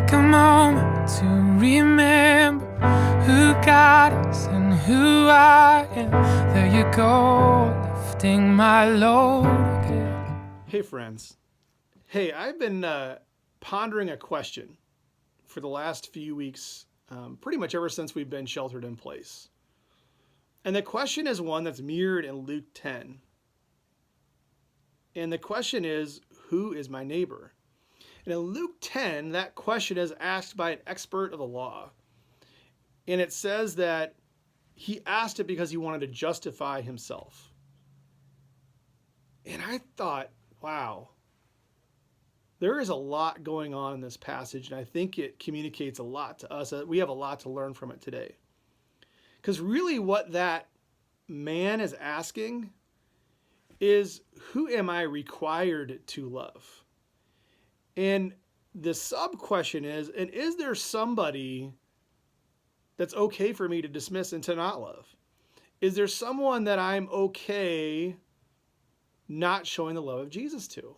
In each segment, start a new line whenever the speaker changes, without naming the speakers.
take a moment to remember who God is and who I am. There you go, lifting my load again.
Hey friends. Hey, I've been pondering a question for the last few weeks, pretty much ever since we've been sheltered in place. And the question is one that's mirrored in Luke 10. And the question is, who is my neighbor? And in Luke 10, that question is asked by an expert of the law. And it says that he asked it because he wanted to justify himself. And I thought, wow, there is a lot going on in this passage, and I think it communicates a lot to us. We have a lot to learn from it today. Because really what that man is asking is, who am I required to love? And the sub-question is, and is there somebody that's okay for me to dismiss and to not love? Is there someone that I'm okay not showing the love of Jesus to?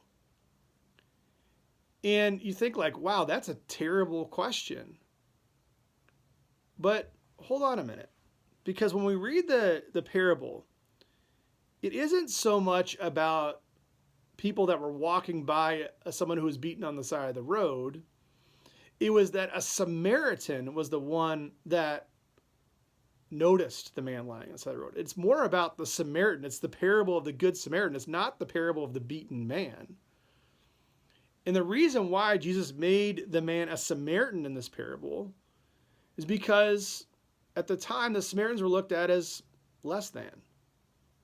And you think like, wow, that's a terrible question. But hold on a minute. Because when we read the parable, it isn't so much about people that were walking by someone who was beaten on the side of the road. It was that a Samaritan was the one that noticed the man lying on the side of the road. It's more about the Samaritan. It's the parable of the Good Samaritan. It's not the parable of the beaten man. And the reason why Jesus made the man a Samaritan in this parable is because at the time, the Samaritans were looked at as less than.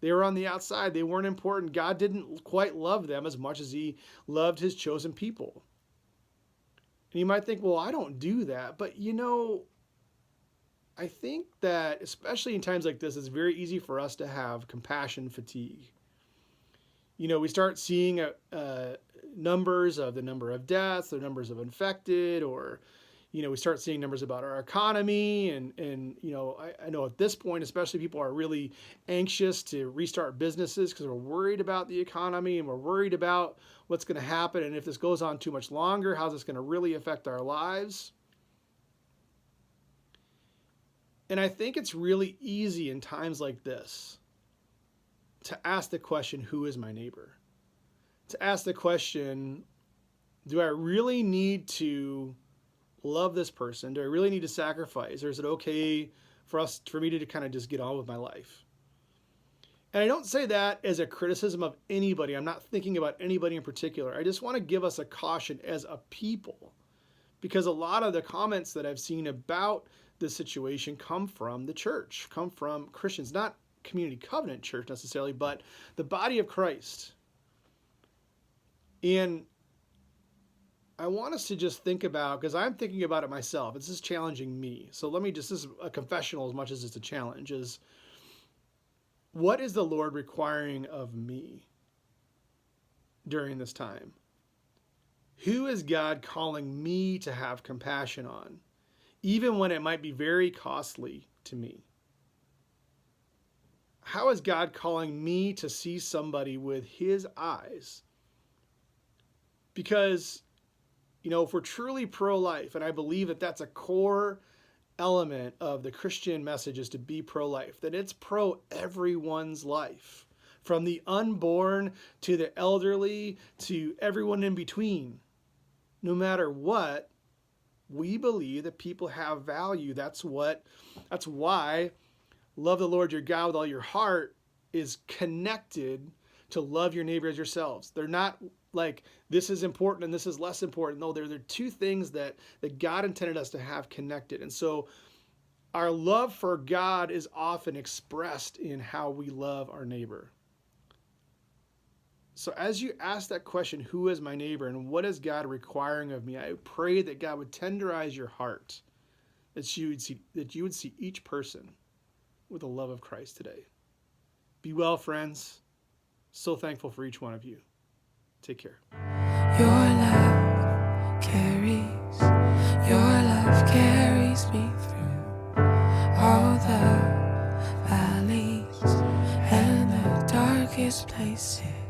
They were on the outside. They weren't important. God didn't quite love them as much as he loved his chosen people. And you might think, well, I don't do that. But I think that especially in times like this, it's very easy for us to have compassion fatigue. We start seeing numbers of the number of deaths, the numbers of infected, or we start seeing numbers about our economy. And I know at this point, especially people are really anxious to restart businesses because we're worried about the economy and we're worried about what's going to happen. And if this goes on too much longer, how's this going to really affect our lives? And I think it's really easy in times like this to ask the question, who is my neighbor? To ask the question, do I really need to love this person? Do I really need to sacrifice? Or is it okay for me to kind of just get on with my life? And I don't say that as a criticism of anybody. I'm not thinking about anybody in particular. I just want to give us a caution as a people, because a lot of the comments that I've seen about this situation come from the church, come from Christians, not Community Covenant Church necessarily, but the body of Christ. And I want us to just think about, because I'm thinking about it myself. This is challenging me. So this is a confessional as much as it's a challenge, is what is the Lord requiring of me during this time? Who is God calling me to have compassion on, even when it might be very costly to me? How is God calling me to see somebody with his eyes? Because if we're truly pro-life, and I believe that that's a core element of the Christian message is to be pro-life, that it's pro everyone's life, from the unborn to the elderly to everyone in between. No matter what, we believe that people have value. That's why love the Lord your God with all your heart is connected to love your neighbor as yourselves. They're not like this is important and this is less important. No, they're two things that God intended us to have connected. And so our love for God is often expressed in how we love our neighbor. So as you ask that question, who is my neighbor and what is God requiring of me? I pray that God would tenderize your heart, that you would see each person with the love of Christ today. Be well, friends. So thankful for each one of you. Take care.
Your love carries me through all the valleys and the darkest places.